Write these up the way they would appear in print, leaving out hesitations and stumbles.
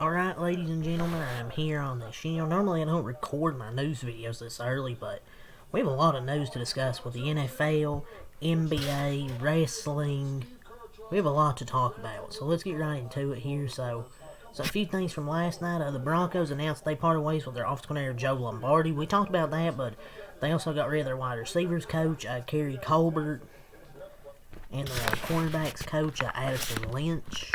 Alright, ladies and gentlemen, I'm here on this channel. Normally I don't record my news videos this early, but we have a lot of news to discuss with the NFL, NBA, wrestling. We have a lot to talk about, so let's get right into it here. So a few things from last night. The Broncos announced they parted ways with their offensive coordinator Joe Lombardi. We talked about that, but they also got rid of their wide receivers coach, Kerry Colbert, and their cornerbacks coach, Addison Lynch.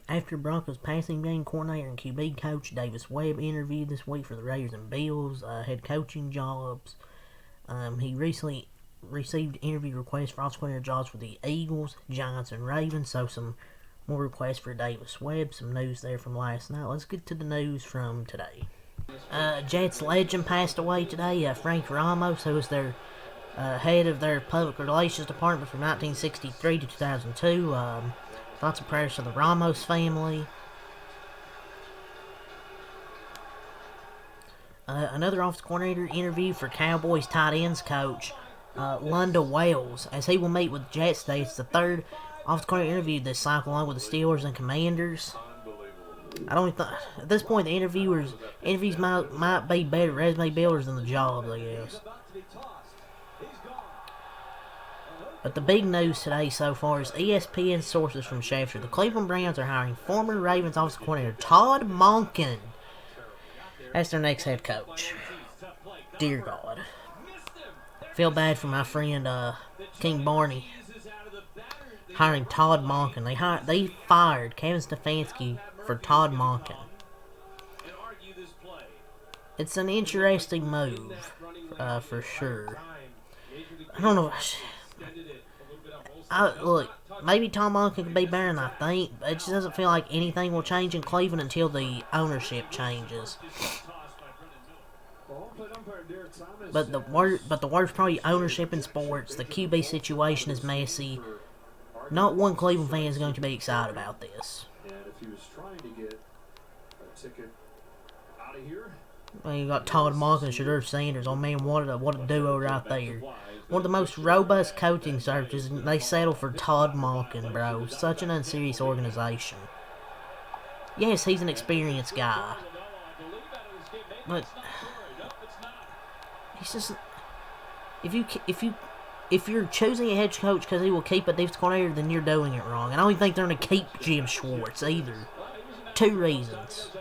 After Broncos passing game coordinator and QB coach Davis Webb interviewed this week for the Raiders and Bills head coaching jobs, he recently received interview requests for offensive coordinator jobs for the Eagles, Giants, and Ravens. So some more requests for Davis Webb. Some news there from last night. Let's get to the news from today. Jets legend passed away today. Frank Ramos, who was their head of their public relations department from 1963 to 2002. Thoughts and prayers to the Ramos family. Another offensive coordinator interview for Cowboys tight ends coach Lunda Wells, as he will meet with Jets today. It's the third offensive coordinator interview this cycle, along with the Steelers and Commanders. I don't think at this point the interviews might be better resume builders than the jobs, I guess. But the big news today so far is ESPN sources from Schefter. The Cleveland Browns are hiring former Ravens offensive coordinator Todd Monken as their next head coach. Dear God. Feel bad for my friend King Barney hiring Todd Monken. They fired Kevin Stefanski for Todd Monken. It's an interesting move, for sure. I don't know. Look, maybe Tom Monken could be better than I think, but it just doesn't feel like anything will change in Cleveland until the ownership changes. But the worst probably ownership in sports. The QB situation is messy. Not one Cleveland fan is going to be excited about this. Well, you got Todd Monken and Shedeur Sanders. Oh man, what a duo right there. One of the most robust coaching searches, and they settle for Todd Monken, bro. Such an unserious organization. Yes, he's an experienced guy, but he's just if you're choosing a head coach because he will keep a defensive coordinator, then you're doing it wrong. And I don't think they're going to keep Jim Schwartz either. Two reasons.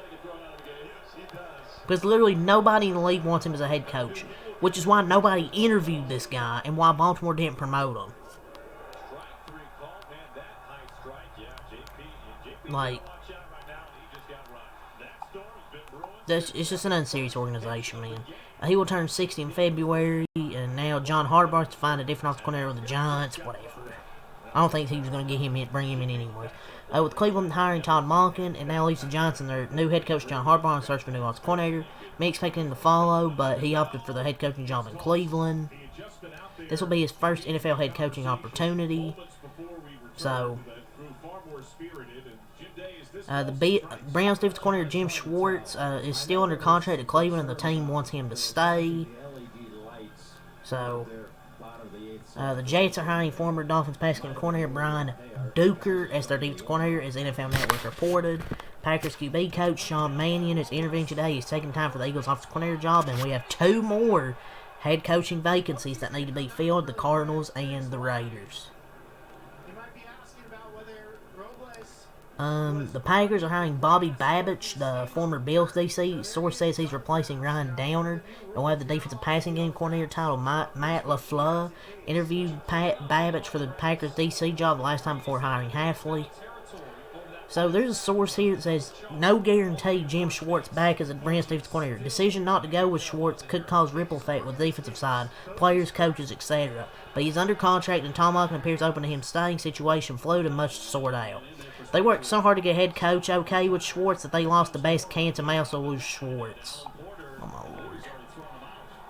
Because literally nobody in the league wants him as a head coach, which is why nobody interviewed this guy and why Baltimore didn't promote him. Like, it's just an unserious organization, man. He will turn 60 in February, and now John Harbaugh's to find a different offensive coordinator with the Giants, whatever. I don't think he was going to bring him in anyway. With Cleveland hiring Todd Monken, and now Lisa Johnson, their new head coach John Harbaugh, on search for a new offensive coordinator. Me expecting him to follow, but he opted for the head coaching job in Cleveland. This will be his first NFL head coaching opportunity. So, the Browns defensive coordinator Jim Schwartz is still under contract at Cleveland, and the team wants him to stay. So, the Jets are hiring former Dolphins pass game coordinator Brian Duker as their defensive coordinator, as NFL Network reported. Packers QB coach Sean Mannion is interviewing today. He's taking time for the Eagles offensive coordinator job, and we have two more head coaching vacancies that need to be filled: the Cardinals and the Raiders. The Packers are hiring Bobby Babich, the former Bills DC. Source says he's replacing Ryan Downard. And we'll have the defensive passing game coordinator title Matt LaFleur interviewed Babich for the Packers DC job the last time before hiring Hafley. So there's a source here that says no guarantee Jim Schwartz back as a Browns defensive coordinator. Decision not to go with Schwartz could cause ripple effect with the defensive side, players, coaches, etc. But he's under contract, and Tom Monken appears open to him staying. Situation fluid and much to sort out. They worked so hard to get head coach okay with Schwartz that they lost the best chance and may also lose Schwartz. Oh my lord.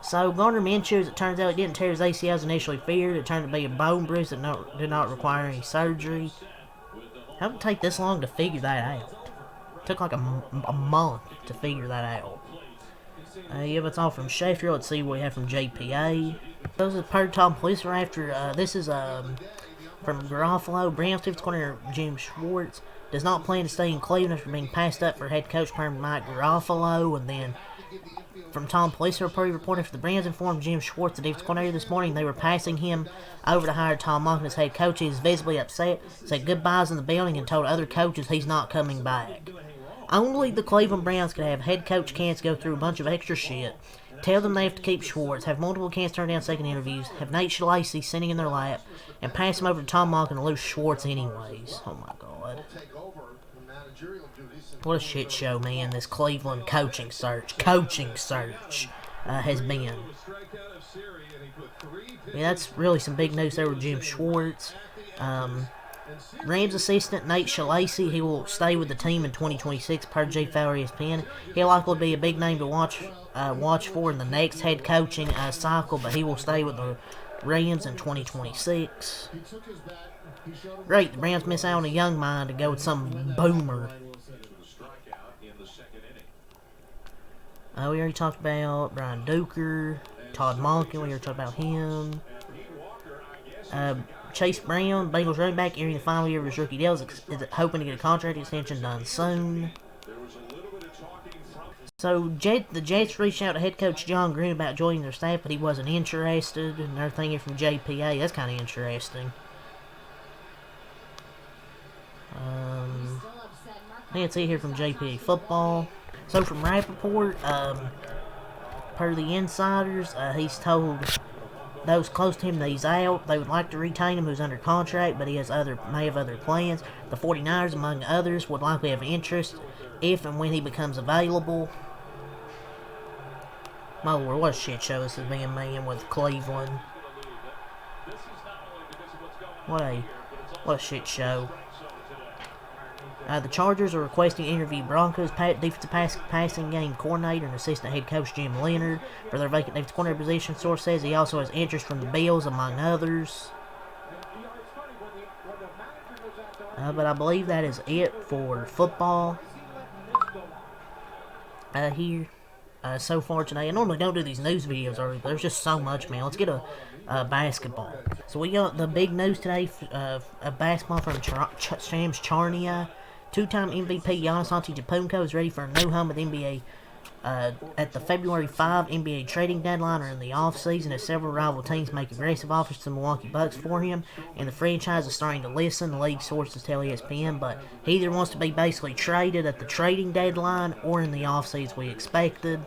So Gardner Minshew, as it turns out, he didn't tear his ACL as initially feared. It turned to be a bone bruise that did not require any surgery. How did it take this long to figure that out? It took like a month to figure that out. Yeah, that's all from Schefter. Let's see what we have from JPA. Those are per Tom Plisser after, this is, From Garofalo, Browns defensive coordinator Jim Schwartz does not plan to stay in Cleveland after being passed up for head coach perm Mike Garofalo. And then from Tom Pelissero, reporting for the Browns, informed Jim Schwartz, the defensive coordinator, this morning they were passing him over to hire Tom Monken as head coach. He is visibly upset, said goodbyes in the building, and told other coaches he's not coming back. Only the Cleveland Browns could have head coach candidates go through a bunch of extra shit, tell them they have to keep Schwartz, have multiple candidates turn down second interviews, have Nate Shalacy sitting in their lap, and pass him over to Tom Monken and lose Schwartz anyways. Oh my god. What a shit show, man, this Cleveland coaching search has been. Yeah, that's really some big news there with Jim Schwartz. Rams assistant Nate Shalacy, he will stay with the team in 2026 per J Fowler ESPN. He'll likely be a big name to watch for in the next head coaching cycle, but he will stay with the Rams in 2026. Great, the Rams miss out on a young mind to go with some boomer. We already talked about Brian Duker, Todd Monken, we already talked about him. Chase Brown, Bengals running back, entering the final year of his rookie deal, is hoping to get a contract extension done soon. So, the Jets reached out to head coach John Gruden about joining their staff, but he wasn't interested. Another thing here from JPA, that's kind of interesting. Let's see here from JPA Football. So, from Rappaport, per the insiders, he's told those close to him that he's out. They would like to retain him, who's under contract, but he may have other plans. The 49ers, among others, would likely have interest if and when he becomes available. My lord, what a shit show this has been, man, with Cleveland. What a shit show. The Chargers are requesting to interview Broncos defensive passing game coordinator and assistant head coach Jim Leonard for their vacant defensive coordinator position. Source says he also has interest from the Bills, among others. But I believe that is it for football here so far today. I normally don't do these news videos early, but there's just so much, man. Let's get a basketball. So we got the big news today of basketball from Shams Charania. Two-time MVP Giannis Antetokounmpo is ready for a new home at the NBA at the February 5 NBA trading deadline or in the offseason as several rival teams make aggressive offers to the Milwaukee Bucks for him, and the franchise is starting to listen, the league sources tell ESPN, but he either wants to be basically traded at the trading deadline or in the offseason we expected.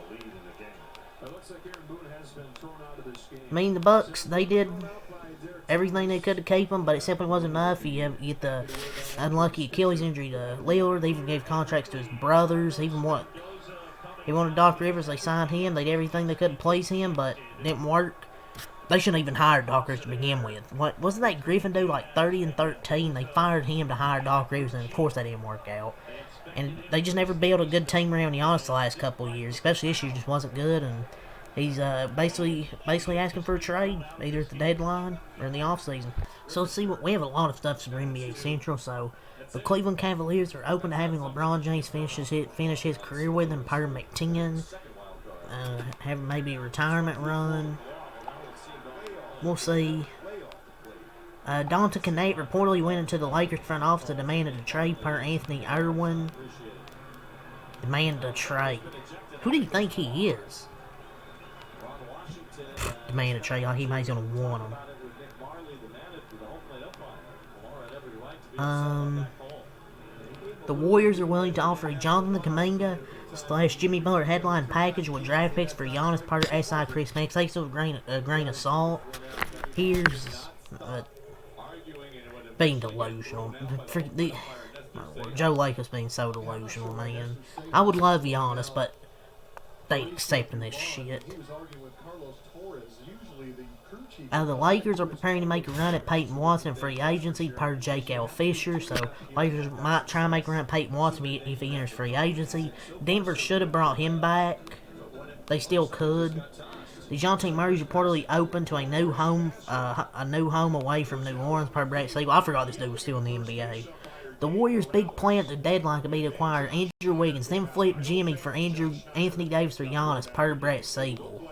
I mean, the Bucks, they did everything they could to keep him, but it simply wasn't enough. You get the unlucky Achilles injury to Lillard. They even gave contracts to his brothers. He wanted Doc Rivers. They signed him. They did everything they could to please him, but it didn't work. They shouldn't even hire Doc Rivers to begin with. Wasn't that Griffin dude like 30-13? They fired him to hire Doc Rivers, and of course that didn't work out. And they just never built a good team around Giannis the last couple of years. Especially this year just wasn't good, and he's basically asking for a trade, either at the deadline or in the offseason. So let's see we have a lot of stuff for NBA Central. So the Cleveland Cavaliers are open to having LeBron James finish his career with him per McTinn. Have maybe a retirement run. We'll see. Donta Kennett reportedly went into the Lakers front office and demanded a trade per Anthony Irwin. Demanded a trade. Who do you think he is? Demand a trade like he's gonna want him. The Warriors are willing to offer a Jonathan Kuminga / Jimmy Butler headline package with draft picks for Giannis per SI Chris Max. Take a grain of salt. Here's being delusional. Joe Lakers being so delusional, man. I would love Giannis, but they accepting this shit. The Lakers are preparing to make a run at Peyton Watson free agency per Jake L. Fisher, so Lakers might try and make a run at Peyton Watson if he enters free agency. Denver should have brought him back. They still could. DeJounte Murray's reportedly open to a new home away from New Orleans per Brett Siegel. I forgot this dude was still in the NBA. The Warriors' big plan at the deadline could be to acquire Andrew Wiggins, then flip Jimmy for Anthony Davis or Giannis per Brett Siegel.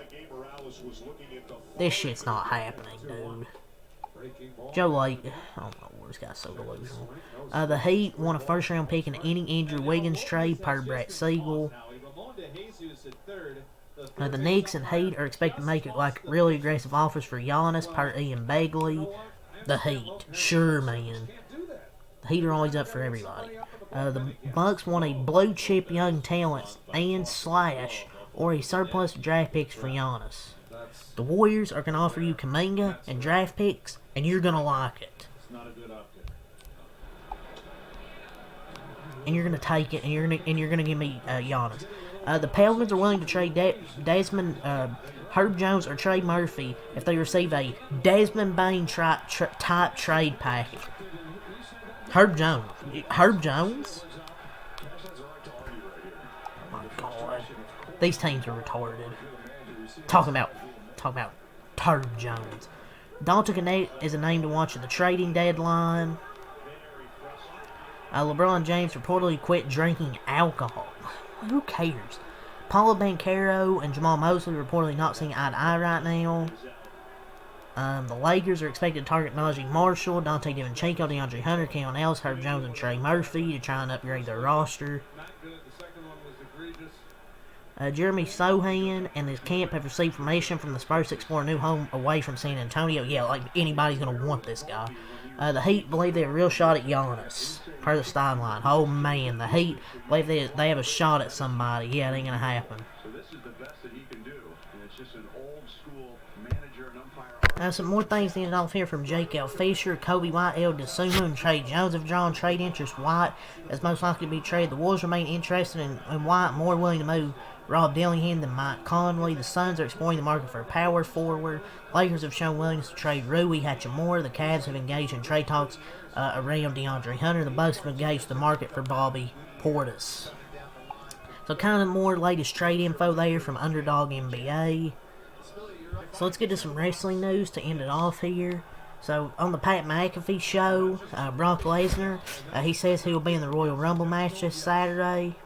This shit's not happening, dude. Joe Lake, I don't know, this guy's so delusional. The Heat won a first-round pick in any Andrew Wiggins trade per Brett Siegel. The Knicks and Heat are expected to make it like really aggressive offers for Giannis per Ian Begley. The Heat, sure, man. The Heat are always up for everybody. The Bucks want a blue-chip young talent and slash or a surplus of draft picks for Giannis. The Warriors are going to offer you Kuminga and draft picks, and you're going to like it. And you're going to take it, and you're going to give me Giannis. The Pelicans are willing to trade Desmond, Herb Jones, or Trey Murphy if they receive a Desmond Bane type trade package. Herb Jones. Herb Jones? Oh my God. These teams are retarded. Talking about Herb Jones. Dalton Knecht is a name to watch at the trading deadline. LeBron James reportedly quit drinking alcohol. Who cares? Paolo Banchero and Jamal Mosley reportedly not seeing eye to eye right now. The Lakers are expected to target Najee Marshall, Dante DiVincenzo, DeAndre Hunter, Keon Ellis, Herb Jones, and Trey Murphy to try and upgrade their roster. Jeremy Sohan and his camp have received information from the Spurs to explore a new home away from San Antonio. Yeah, like anybody's going to want this guy. The Heat believe they have a real shot at Giannis, per the Steinline. Oh man, the Heat believe they have a shot at somebody. Yeah, it ain't going to happen. So this is the best that he can do, and it's just an old school manager and umpire. Some more things ended off here from Jake L. Fisher, Kobe White, El DeSumo, and Trey Jones have drawn trade interest. White is most likely to be traded. The Wolves remain interested in White, more willing to move Rob Dillingham than Mike Conley. The Suns are exploring the market for a power forward. Lakers have shown willingness to trade Rui Hachimura. The Cavs have engaged in trade talks around DeAndre Hunter. The Bucks have engaged the market for Bobby Portis. So kind of more latest trade info there from Underdog NBA. So let's get to some wrestling news to end it off here. So on the Pat McAfee show, Brock Lesnar, he says he will be in the Royal Rumble match this Saturday.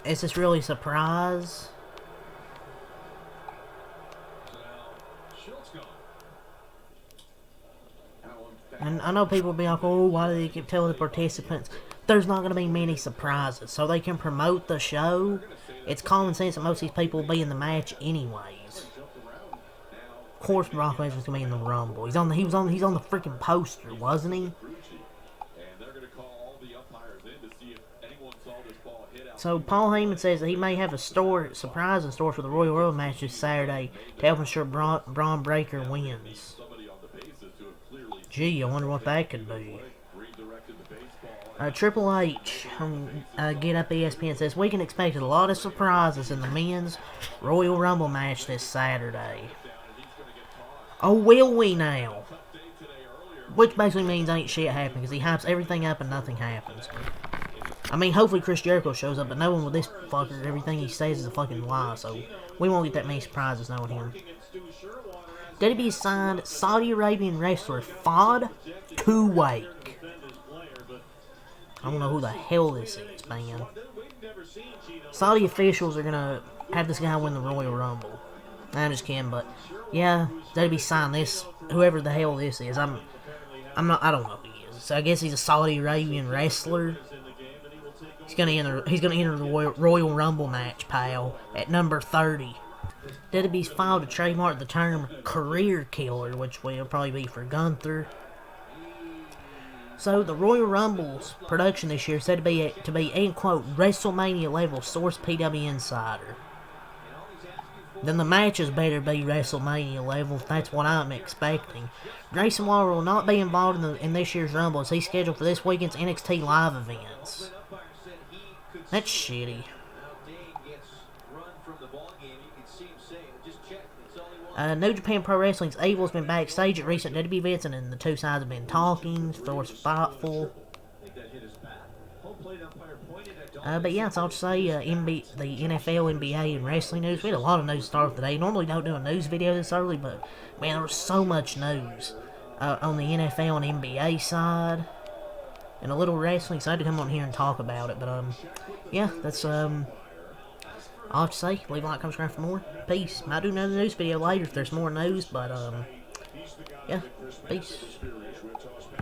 Is this really a surprise? And I know people will be like, oh, why do they keep telling the participants? There's not going to be many surprises, so they can promote the show. It's common sense that most of these people will be in the match anyways. Of course, Brock Lesnar's going to be in the Rumble. He's on the freaking poster, wasn't he? So Paul Heyman says that he may have a surprise in store for the Royal Rumble match this Saturday to help ensure Braun Breaker wins. Gee, I wonder what that could be. Triple H on Get Up ESPN says we can expect a lot of surprises in the men's Royal Rumble match this Saturday. Oh, will we now? Which basically means ain't shit happening because he hypes everything up and nothing happens. I mean, hopefully Chris Jericho shows up, but knowing with this fucker, everything he says is a fucking lie, so we won't get that many surprises knowing him. WWE signed Saudi Arabian wrestler Fad Kuwait. I don't know who the hell this is, man. Saudi officials are gonna have this guy win the Royal Rumble. I'm just kidding, but yeah, WWE signed this, whoever the hell this is. I don't know who he is. So I guess he's a Saudi Arabian wrestler. He's gonna enter the Royal Rumble match, pal, at number 30. WWE's filed to trademark the term career killer, which will probably be for Gunther. So the Royal Rumble's production this year is said to be end quote WrestleMania level, source PW Insider. Then the matches better be WrestleMania level. That's what I'm expecting. Grayson Waller will not be involved in this year's Rumble as he's scheduled for this weekend's NXT live events. That's shitty. New Japan Pro Wrestling's Evil has been backstage at recent WWE events, and the two sides have been talking. Thor's thoughtful. But yeah, that's all to say. The NFL, NBA, and wrestling news. We had a lot of news to start with today. Normally don't do a news video this early, but man, there was so much news on the NFL and NBA side. And a little wrestling, so I had to come on here and talk about it. But yeah, that's all I have to say. Leave a like, comment, subscribe for more. Peace. Might do another news video later if there's more news, but yeah. Yeah. Peace.